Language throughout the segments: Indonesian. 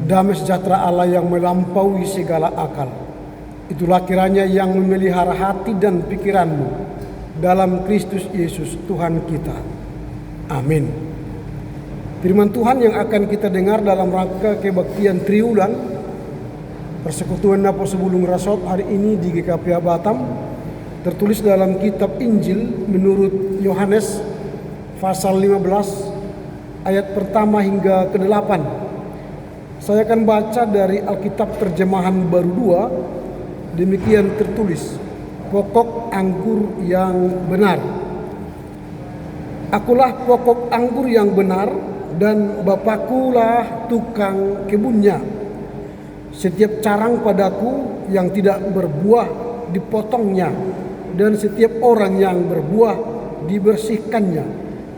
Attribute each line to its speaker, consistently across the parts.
Speaker 1: Damai sejahtera Allah yang melampaui segala akal, itulah kiranya yang memelihara hati dan pikiranmu dalam Kristus Yesus Tuhan kita. Amin. Firman Tuhan yang akan kita dengar dalam rangka kebaktian triwulan Persekutuan Apostol Bulung Rasot hari ini di GKPA Batam, tertulis dalam kitab Injil menurut Yohanes pasal 15 ayat pertama hingga ke-8. Saya akan baca dari Alkitab terjemahan baru 2. Demikian tertulis, pokok anggur yang benar. Akulah pokok anggur yang benar, dan Bapakkulah tukang kebunnya. Setiap carang padaku yang tidak berbuah dipotongnya, dan setiap orang yang berbuah dibersihkannya,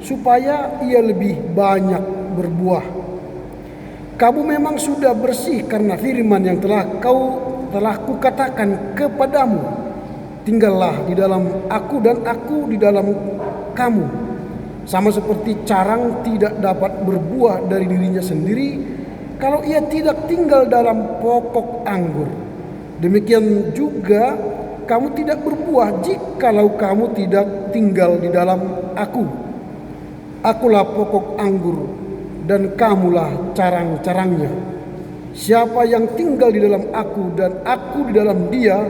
Speaker 1: supaya ia lebih banyak berbuah. Kamu memang sudah bersih karena firman yang telah kukatakan kepadamu. Tinggallah di dalam aku dan aku di dalam kamu. Sama seperti carang tidak dapat berbuah dari dirinya sendiri kalau ia tidak tinggal dalam pokok anggur. Demikian juga kamu tidak berbuah jikalau kamu tidak tinggal di dalam aku. Akulah pokok anggur dan kamulah carang-carangnya. Siapa yang tinggal di dalam aku dan aku di dalam dia,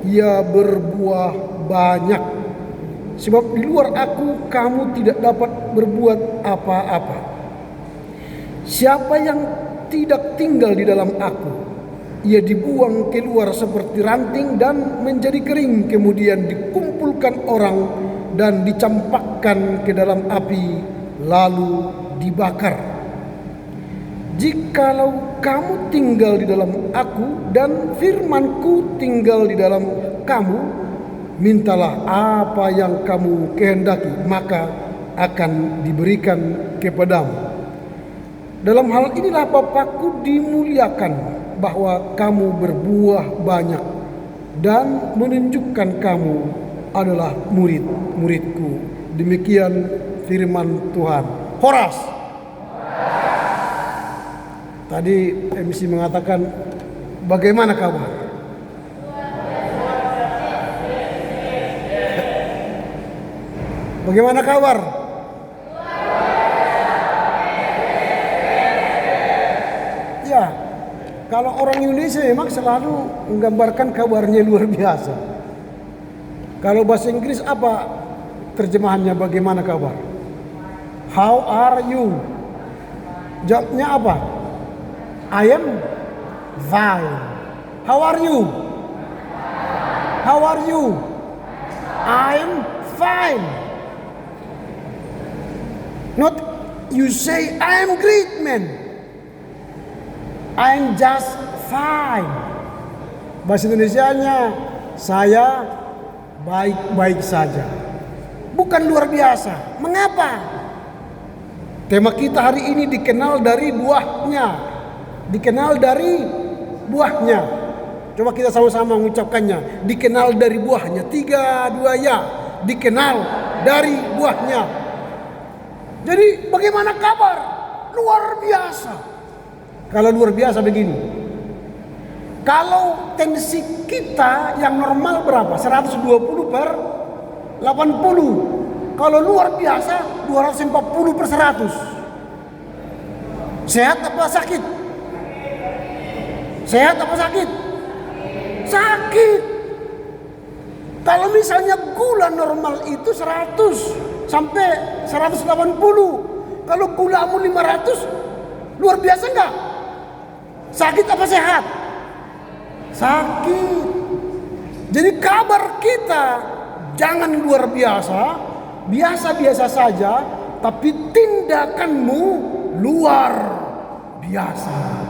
Speaker 1: ia berbuah banyak. Sebab di luar aku kamu tidak dapat berbuat apa-apa. Siapa yang tidak tinggal di dalam aku, ia dibuang keluar seperti ranting dan menjadi kering, kemudian dikumpulkan orang dan dicampakkan ke dalam api, lalu dibakar. Jikalau kamu tinggal di dalam aku dan firmanku tinggal di dalam kamu, mintalah apa yang kamu kehendaki, maka akan diberikan kepadamu. Dalam hal inilah Bapakku dimuliakan, bahwa kamu berbuah banyak dan menunjukkan kamu adalah murid-muridku. Demikian firman Tuhan. Horas. Tadi MC mengatakan, bagaimana kabar? Bagaimana kabar? Ya, kalau orang Indonesia memang selalu menggambarkan kabarnya luar biasa. Kalau bahasa Inggris apa terjemahannya, bagaimana kabar? How are you? Jawabnya apa? I am fine. How are you? How are you? I'm fine. Not you say I'm great man. I'm just fine. Bahasa Indonesianya, saya baik-baik saja. Bukan luar biasa. Mengapa? Tema kita hari ini dikenal dari buahnya. Dikenal dari buahnya. Coba kita sama-sama mengucapkannya. Dikenal dari buahnya. 3, 2 ya. Dikenal dari buahnya. Jadi bagaimana kabar? Luar biasa. Kalau luar biasa begini. Kalau tensi kita yang normal berapa? 120 per 80. Kalau luar biasa 240 per 100. Sehat apa sakit? Sehat apa sakit? Sakit. Kalau misalnya gula normal itu 100 sampai 180. Kalau gulamu 500, luar biasa enggak? Sakit apa sehat? Sakit. Jadi kabar kita jangan luar biasa, biasa-biasa saja, tapi tindakanmu luar biasa.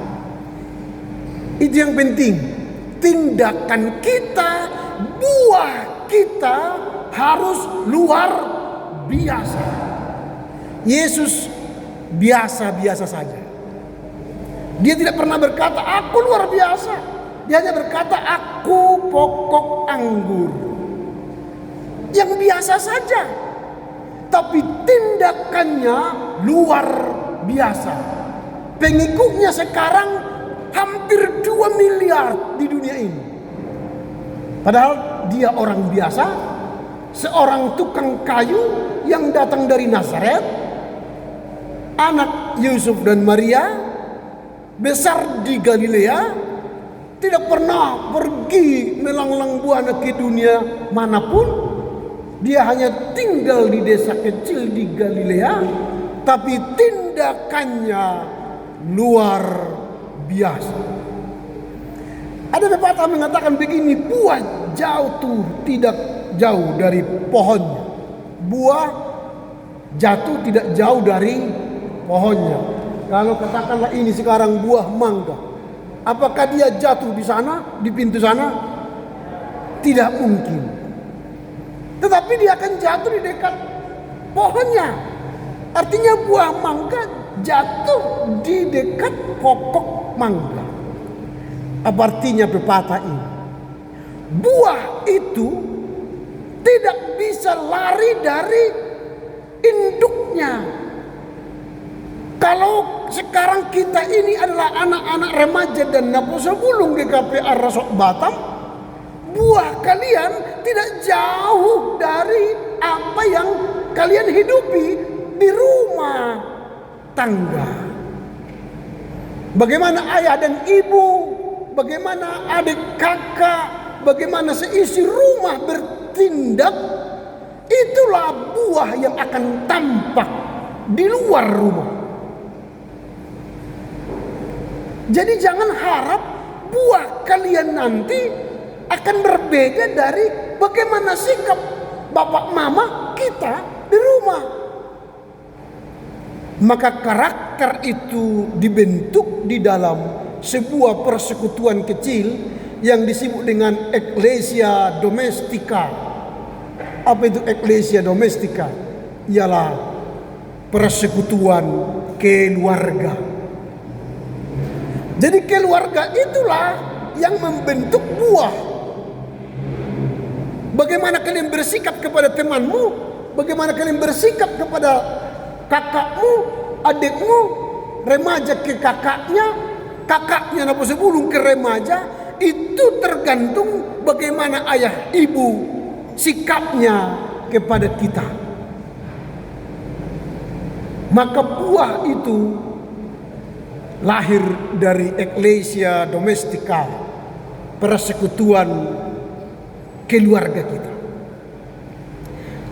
Speaker 1: Itu yang penting. Tindakan kita, buah kita harus luar biasa. Yesus biasa-biasa saja. Dia tidak pernah berkata, aku luar biasa. Dia hanya berkata, aku pokok anggur. Yang biasa saja. Tapi tindakannya luar biasa. Pengikutnya sekarang hampir 2 miliar di dunia ini. Padahal dia orang biasa, seorang tukang kayu yang datang dari Nazaret, anak Yusuf dan Maria, besar di Galilea, tidak pernah pergi melanglang buana ke dunia manapun. Dia hanya tinggal di desa kecil di Galilea, tapi tindakannya luar biasa. Ada pepatah mengatakan begini, buah jatuh tidak jauh dari pohonnya. Buah jatuh tidak jauh dari pohonnya. Kalau katakanlah ini sekarang buah mangga, apakah dia jatuh di sana, di pintu sana? Tidak mungkin. Tetapi dia akan jatuh di dekat pohonnya. Artinya buah mangga jatuh di dekat pokok mangga. Apa artinya pepatah ini? Buah itu tidak bisa lari dari induknya. Kalau sekarang kita ini adalah anak-anak remaja dan naposa bulung GKP Arasok Batam, buah kalian tidak jauh dari apa yang kalian hidupi di rumah tangga. Bagaimana ayah dan ibu, bagaimana adik kakak, bagaimana seisi rumah bertindak, itulah buah yang akan tampak di luar rumah. Jadi jangan harap buah kalian nanti akan berbeda dari bagaimana sikap bapak mama kita di rumah. Maka karakter itu dibentuk di dalam sebuah persekutuan kecil yang disebut dengan Ecclesia Domestica. Apa itu Ecclesia Domestica? Ialah persekutuan keluarga. Jadi keluarga itulah yang membentuk buah. Bagaimana kalian bersikap kepada temanmu, bagaimana kalian bersikap kepada kakakmu, adikmu, remaja ke kakaknya, kakaknya napo sebelum ke remaja, itu tergantung bagaimana ayah ibu sikapnya kepada kita. Maka buah itu lahir dari Ecclesia Domestica, persekutuan keluarga kita.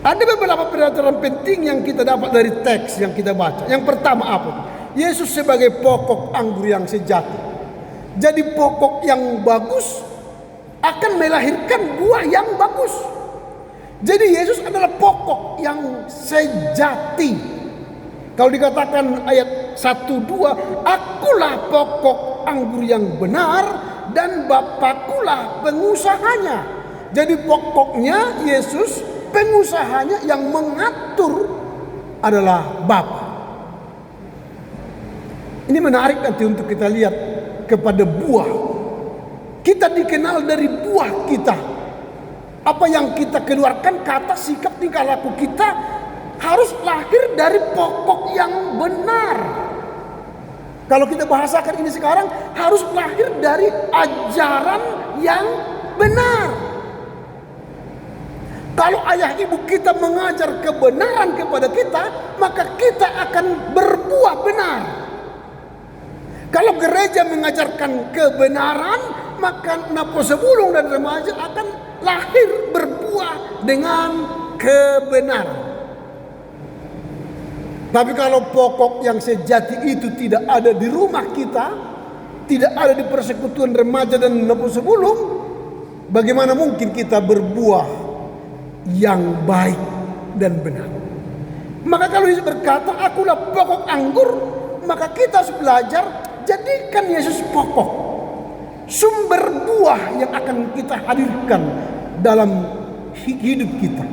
Speaker 1: Ada beberapa pelajaran penting yang kita dapat dari teks yang kita baca. Yang pertama apa? Yesus sebagai pokok anggur yang sejati. Jadi pokok yang bagus akan melahirkan buah yang bagus. Jadi Yesus adalah pokok yang sejati. Kalau dikatakan ayat 1-2, akulah pokok anggur yang benar dan Bapakulah pengusahanya. Jadi pokoknya Yesus, pengusahanya yang mengatur adalah Bapa. Ini menarik nanti untuk kita lihat kepada buah. Kita dikenal dari buah kita. Apa yang kita keluarkan, kata, sikap, tingkah laku kita harus lahir dari pokok yang benar. Kalau kita bahasakan ini sekarang, harus lahir dari ajaran yang benar. Kalau ayah ibu kita mengajar kebenaran kepada kita, maka kita akan berbuah benar. Kalau gereja mengajarkan kebenaran, maka napo sebulung dan remaja akan lahir berbuah dengan kebenaran. Tapi kalau pokok yang sejati itu tidak ada di rumah kita, tidak ada di persekutuan remaja dan napo sebulung, bagaimana mungkin kita berbuah yang baik dan benar? Maka kalau Yesus berkata, akulah pokok anggur, maka kita harus belajar jadikan Yesus pokok, sumber buah yang akan kita hadirkan dalam hidup kita.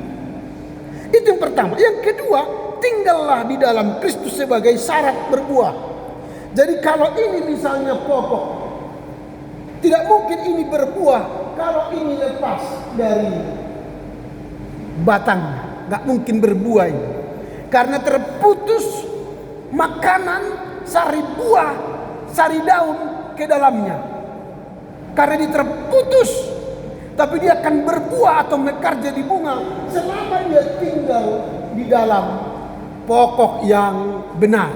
Speaker 1: Itu yang pertama. Yang kedua, tinggallah di dalam Kristus sebagai syarat berbuah. Jadi kalau ini misalnya pokok, tidak mungkin ini berbuah kalau ini lepas dari batang, nggak mungkin berbuah ini. Karena terputus makanan, sari buah, sari daun ke dalamnya. Karena dia terputus, tapi dia akan berbuah atau mekar jadi bunga selama dia tinggal di dalam pokok yang benar.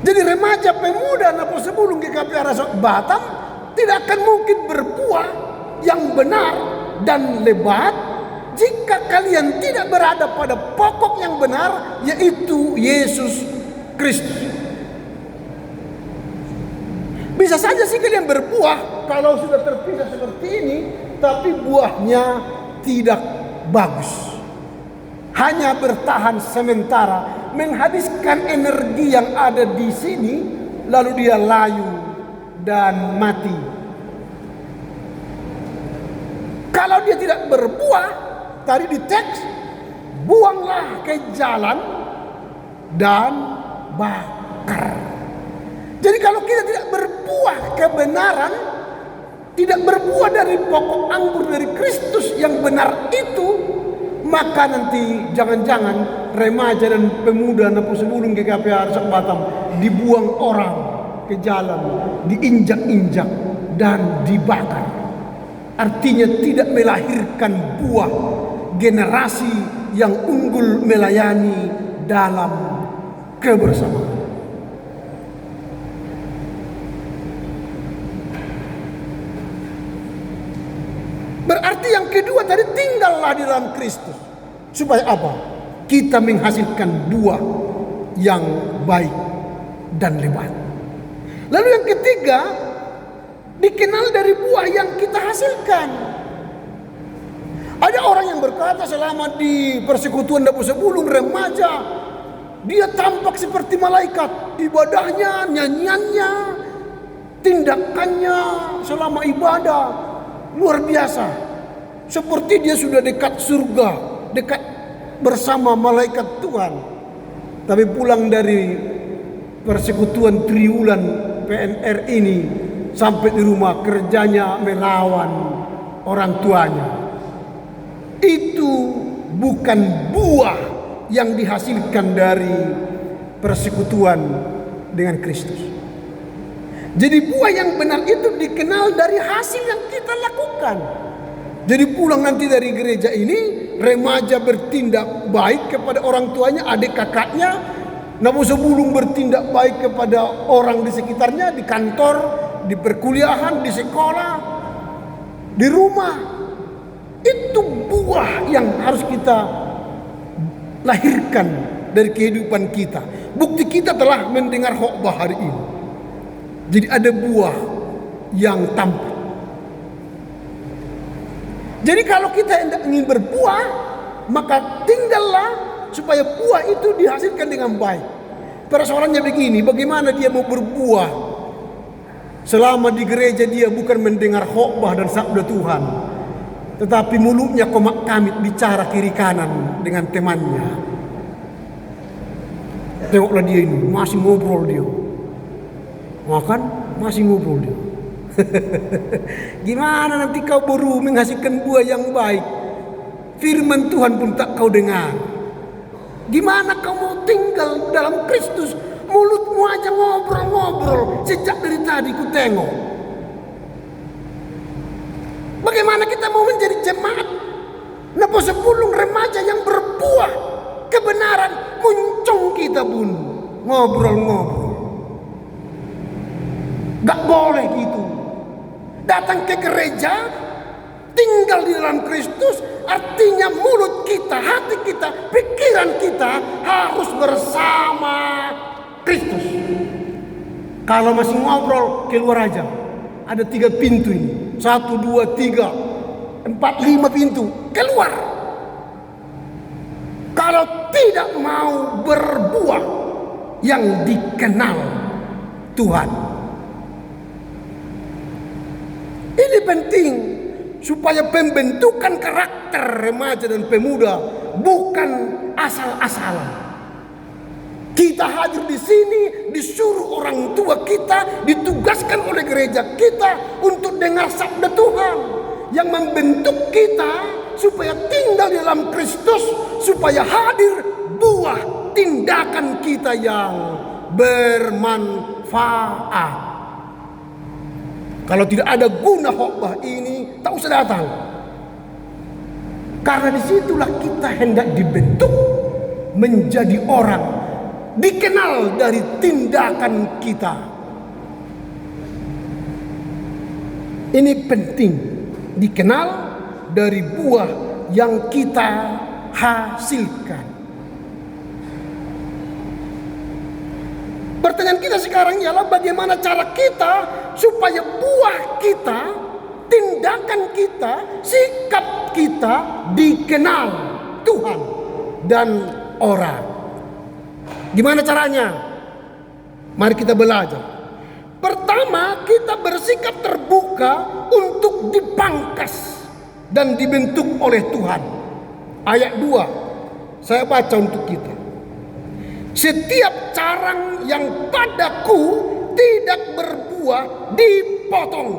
Speaker 1: Jadi remaja, pemuda, napo sebelum GKP Arasok Batam tidak akan mungkin berbuah yang benar dan lebat jika kalian tidak berada pada pokok yang benar, yaitu Yesus Kristus. Bisa saja sih kalian berbuah kalau sudah terpisah seperti ini, tapi buahnya tidak bagus. Hanya bertahan sementara, menghabiskan energi yang ada di sini, lalu dia layu dan mati. Kalau dia tidak berbuah, tadi di teks, buanglah ke jalan dan bakar. Jadi kalau kita tidak berbuah kebenaran, tidak berbuah dari pokok anggur dari Kristus yang benar itu, maka nanti jangan-jangan remaja dan pemuda napu sebelum GKP Arasok Batam dibuang orang ke jalan, diinjak-injak dan dibakar. Artinya tidak melahirkan buah generasi yang unggul melayani dalam kebersamaan. Berarti yang kedua tadi, tinggallah di dalam Kristus. Supaya apa? Kita menghasilkan buah yang baik dan lebat. Lalu yang ketiga, dikenal dari buah yang kita hasilkan. Ada orang yang berkata selama di persekutuan Dapu Sebulung remaja, dia tampak seperti malaikat. Ibadahnya, nyanyiannya, tindakannya selama ibadah luar biasa, seperti dia sudah dekat surga, dekat bersama malaikat Tuhan. Tapi pulang dari persekutuan triwulan PNR ini, sampai di rumah kerjanya melawan orang tuanya. Itu bukan buah yang dihasilkan dari persekutuan dengan Kristus. Jadi buah yang benar itu dikenal dari hasil yang kita lakukan. Jadi pulang nanti dari gereja ini, remaja bertindak baik kepada orang tuanya, adik kakaknya, namun sebelum bertindak baik kepada orang di sekitarnya, di kantor, di perkuliahan, di sekolah, di rumah. Itu buah yang harus kita lahirkan dari kehidupan kita. Bukti kita telah mendengar khotbah hari ini. Jadi ada buah yang tampak. Jadi kalau kita hendak ingin berbuah, maka tinggallah supaya buah itu dihasilkan dengan baik. Persoalannya begini, bagaimana dia mau berbuah selama di gereja dia bukan mendengar khotbah dan sabda Tuhan, tetapi mulutnya komak kamit bicara kiri kanan dengan temannya. Tengoklah dia ini, masih ngobrol dia. Makan masih ngobrol dia. Gimana nanti kau baru menghasilkan buah yang baik? Firman Tuhan pun tak kau dengar. Gimana kau mau tinggal dalam Kristus? Mulutmu aja ngobrol-ngobrol sejak dari tadi ku tengok. Bagaimana kita mau menjadi jemaat? Napa sepuluh remaja yang berbuah kebenaran, muncung kita pun ngobrol-ngobrol. Gak boleh gitu. Datang ke gereja, tinggal di dalam Kristus, artinya mulut kita, hati kita, pikiran kita harus bersama Kristus. Kalau masih ngobrol, keluar aja. Ada 3 pintu ini. 1, 2, 3, 4, 5 pintu. Keluar. Kalau tidak mau berbuah yang dikenal Tuhan. Ini penting supaya pembentukan karakter remaja dan pemuda bukan asal-asalan. Kita hadir di sini disuruh orang tua kita, ditugaskan oleh gereja kita untuk dengar sabda Tuhan yang membentuk kita supaya tinggal di dalam Kristus, supaya hadir buah tindakan kita yang bermanfaat. Kalau tidak ada guna khotbah ini, tak usah datang. Karena disitulah kita hendak dibentuk menjadi orang, dikenal dari tindakan kita. Ini penting, dikenal dari buah yang kita hasilkan. Pertanyaan kita sekarang ialah bagaimana cara kita supaya buah kita, tindakan kita, sikap kita dikenal Tuhan dan orang. Gimana caranya? Mari kita belajar. Pertama, kita bersikap terbuka untuk dipangkas dan dibentuk oleh Tuhan. Ayat 2, saya baca untuk kita. Setiap carang yang padaku tidak berbuah dipotong.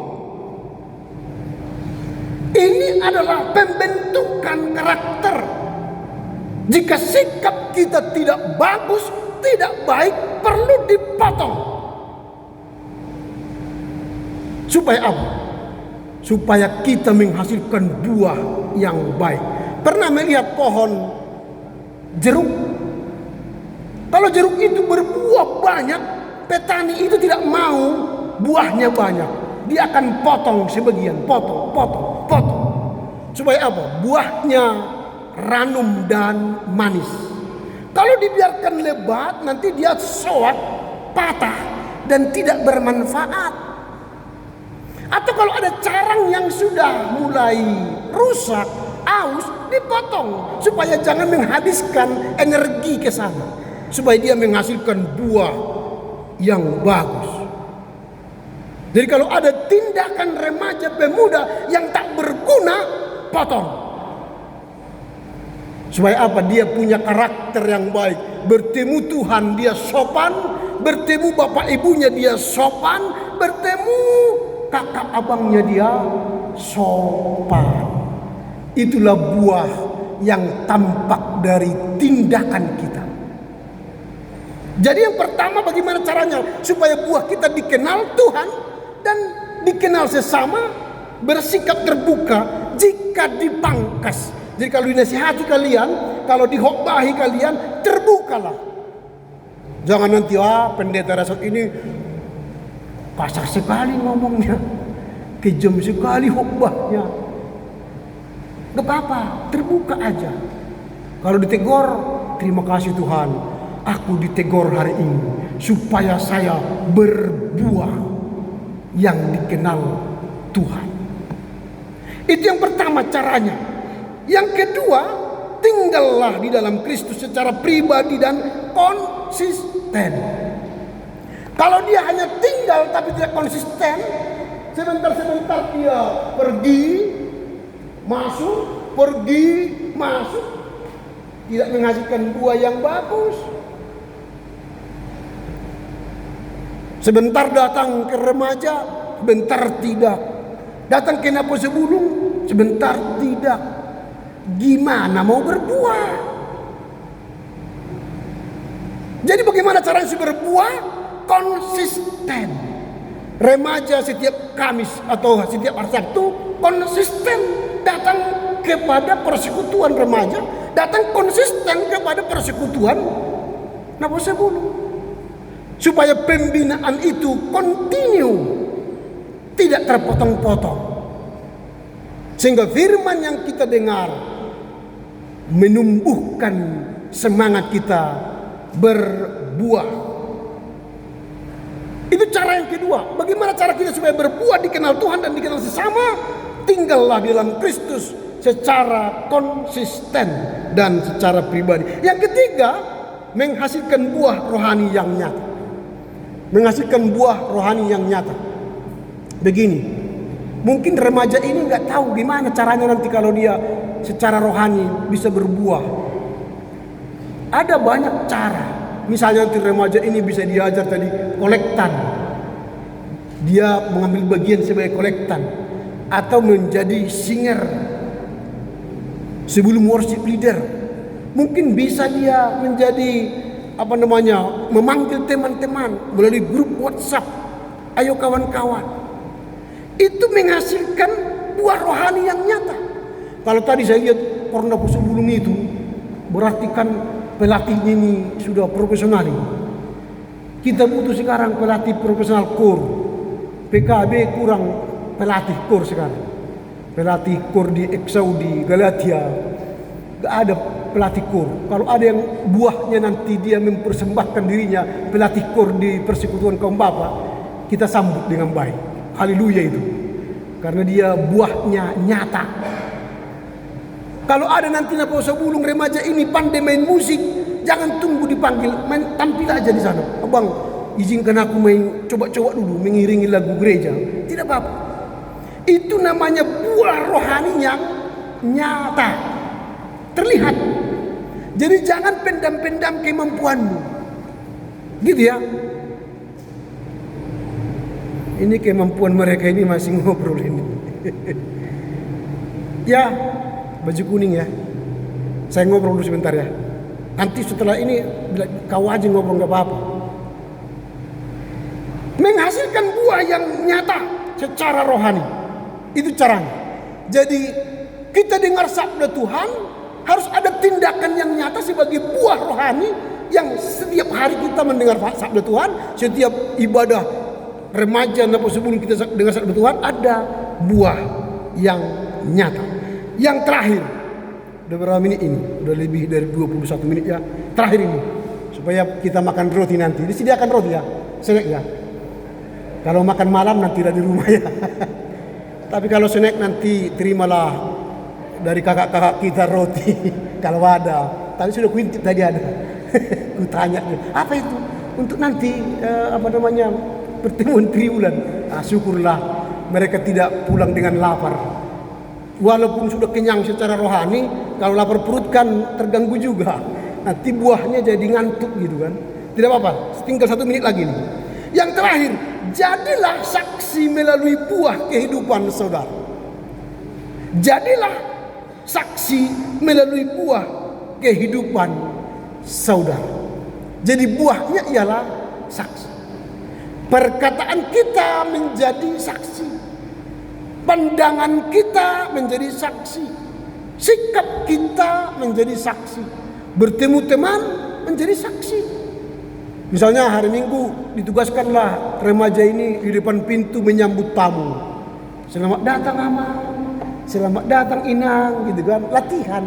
Speaker 1: Ini adalah pembentukan karakter. Jika sikap kita tidak bagus, tidak baik, perlu dipotong. Supaya apa? Supaya kita menghasilkan buah yang baik. Pernah melihat pohon jeruk? Kalau jeruk itu berbuah banyak, petani itu tidak mau buahnya banyak. Dia akan potong sebagian, potong. Supaya apa? Buahnya ranum dan manis. Kalau dibiarkan lebat, nanti dia soak, patah, dan tidak bermanfaat. Atau kalau ada carang yang sudah mulai rusak, aus, dipotong. Supaya jangan menghabiskan energi ke sana. Supaya dia menghasilkan buah yang bagus. Jadi kalau ada tindakan remaja pemuda yang tak berguna, potong. Supaya apa? Dia punya karakter yang baik. Bertemu Tuhan dia sopan, bertemu bapak ibunya dia sopan, bertemu kakak abangnya dia sopan. Itulah buah yang tampak dari tindakan kita. Jadi yang pertama, bagaimana caranya supaya buah kita dikenal Tuhan dan dikenal sesama, bersikap terbuka jika dipangkas. Jadi kalau dinasihati kalian, kalau dikhotbahi kalian, terbukalah. Jangan nanti pendeta Rasot ini kasar sekali ngomongnya, kejam sekali khotbahnya. Gak apa-apa, terbuka aja. Kalau ditegur, terima kasih Tuhan, aku ditegur hari ini supaya saya berbuah yang dikenal Tuhan. Itu yang pertama caranya. Yang kedua, tinggallah di dalam Kristus secara pribadi dan konsisten. Kalau dia hanya tinggal tapi tidak konsisten, sebentar-sebentar dia pergi, masuk, tidak menghasilkan buah yang bagus. Sebentar datang ke remaja, sebentar tidak. Datang ke Napo Sebulung, sebentar tidak. Gimana mau berbuah? Jadi bagaimana caranya berbuah? Konsisten. Remaja setiap Kamis atau setiap hari Sabtu konsisten datang kepada persekutuan remaja, datang konsisten kepada persekutuan Napo Sebulung. Supaya pembinaan itu kontinu, tidak terpotong-potong. Sehingga firman yang kita dengar menumbuhkan semangat kita berbuah. Itu cara yang kedua. Bagaimana cara kita supaya berbuah, dikenal Tuhan dan dikenal sesama? Tinggallah di dalam Kristus secara konsisten dan secara pribadi. Yang ketiga, menghasilkan buah rohani yang nyata. Menghasilkan buah rohani yang nyata. Begini, mungkin remaja ini nggak tahu gimana caranya nanti kalau dia secara rohani bisa berbuah. Ada banyak cara. Misalnya nanti remaja ini bisa diajar tadi kolektan. Dia mengambil bagian sebagai kolektan atau menjadi singer sebelum worship leader. Mungkin bisa dia menjadi memanggil teman-teman melalui grup WhatsApp. Ayo kawan-kawan, itu menghasilkan buah rohani yang nyata. Kalau tadi saya lihat Porda Pusubulung itu, berarti kan pelatihnya ini sudah profesional ini. Kita butuh sekarang pelatih profesional KOR. PKB kurang pelatih KOR sekarang. Pelatih KOR di Exau di Galatia, gak ada pelatih KOR. Kalau ada yang buahnya nanti dia mempersembahkan dirinya pelatih KOR di Persekutuan Kaum Bapa, kita sambut dengan baik. Haleluya itu. Karena dia buahnya nyata. Kalau ada nanti Napa Pusubulung remaja ini pandai main musik, jangan tunggu dipanggil, main tampil aja di sana. Abang, izinkan aku main coba-coba dulu mengiringi lagu gereja. Tidak apa-apa. Itu namanya buah rohani yang nyata, terlihat. Jadi jangan pendam-pendam kemampuanmu. Gitu ya. Ini kemampuan mereka ini masih ngobrol ini. Ya, baju kuning ya. Saya ngobrol dulu sebentar ya. Nanti setelah ini kau aja ngobrol gak apa-apa. Menghasilkan buah yang nyata secara rohani. Itu caranya. Jadi kita dengar sabda Tuhan, harus ada tindakan yang nyata sebagai buah rohani yang setiap hari kita mendengar sabda Tuhan, setiap ibadah remaja Napa sebelum kita dengar sabda Tuhan ada buah yang nyata. Yang terakhir, udah berapa menit ini? Udah lebih dari 21 menit ya. Terakhir ini, supaya kita makan roti nanti. Disediakan roti ya, snack ya. Kalau makan malam nanti dari rumah ya. Tapi kalau snack nanti terimalah dari kakak-kakak kita roti kalau ada. Tadi sudah kuintip tadi ada. Ku tanya apa itu untuk nanti pertemuan triwulan. Syukurlah mereka tidak pulang dengan lapar. Walaupun sudah kenyang secara rohani, kalau lapar perut kan terganggu juga. Nanti buahnya jadi ngantuk gitu kan. Tidak apa-apa, tinggal 1 menit lagi nih. Yang terakhir, jadilah saksi melalui buah kehidupan saudara. Jadilah saksi melalui buah kehidupan saudara. Jadi buahnya ialah saksi. Perkataan kita menjadi saksi. Pandangan kita menjadi saksi. Sikap kita menjadi saksi. Bertemu teman menjadi saksi. Misalnya hari Minggu ditugaskanlah remaja ini di depan pintu menyambut tamu. Selamat datang Ama, selamat datang Inang, gitu kan. Latihan.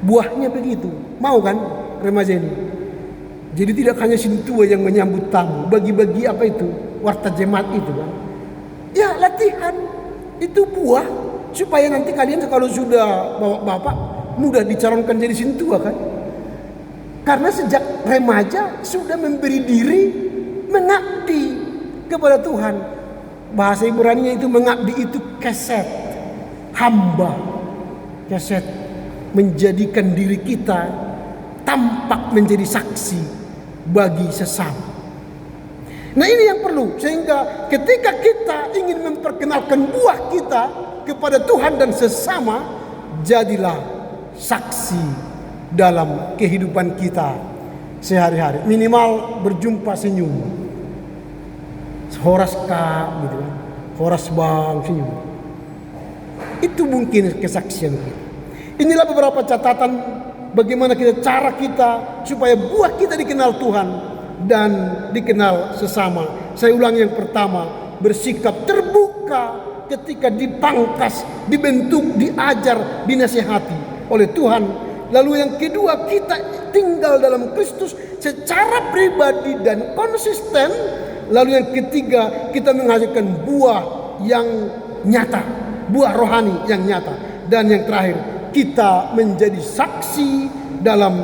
Speaker 1: Buahnya begitu. Mau kan remaja ini? Jadi tidak hanya sintua yang menyambut tamu, bagi-bagi apa itu? Warta jemaat itu kan. Ya latihan. Itu buah supaya nanti kalian kalau sudah bawa bapak mudah dicalonkan jadi sintua kan. Karena sejak remaja sudah memberi diri mengabdi kepada Tuhan. Bahasa Ibrani itu mengabdi itu keset, hamba. Keset menjadikan diri kita tampak menjadi saksi bagi sesama. Nah ini yang perlu, sehingga ketika kita ingin memperkenalkan buah kita kepada Tuhan dan sesama, jadilah saksi dalam kehidupan kita sehari-hari. Minimal berjumpa senyum, horas kak gitu kan, horas bang senyum. Itu mungkin kesaksian kita. Inilah beberapa catatan bagaimana cara kita supaya buah kita dikenal Tuhan dan dikenal sesama. Saya ulang, yang pertama, bersikap terbuka ketika dipangkas, dibentuk, diajar, dinasihati oleh Tuhan. Lalu yang kedua, kita tinggal dalam Kristus secara pribadi dan konsisten. Lalu yang ketiga, kita menghasilkan buah yang nyata, buah rohani yang nyata. Dan yang terakhir, kita menjadi saksi dalam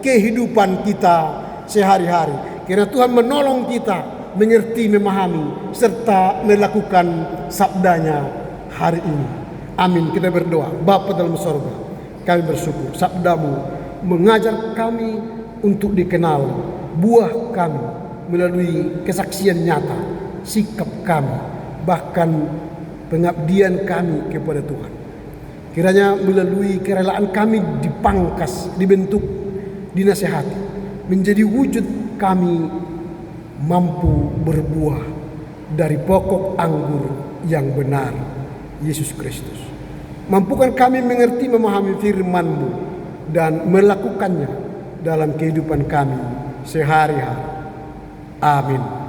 Speaker 1: kehidupan kita sehari-hari. Karena Tuhan menolong kita mengerti, memahami, serta melakukan sabdanya hari ini. Amin. Kita berdoa. Bapa dalam surga, kami bersyukur sabdamu mengajar kami untuk dikenal, buah kami melalui kesaksian nyata, sikap kami, bahkan pengabdian kami kepada Tuhan. Kiranya melalui kerelaan kami dipangkas, dibentuk, dinasihati, menjadi wujud kami mampu berbuah dari pokok anggur yang benar, Yesus Kristus. Mampukan kami mengerti, memahami firman-Mu dan melakukannya dalam kehidupan kami sehari-hari. Amin.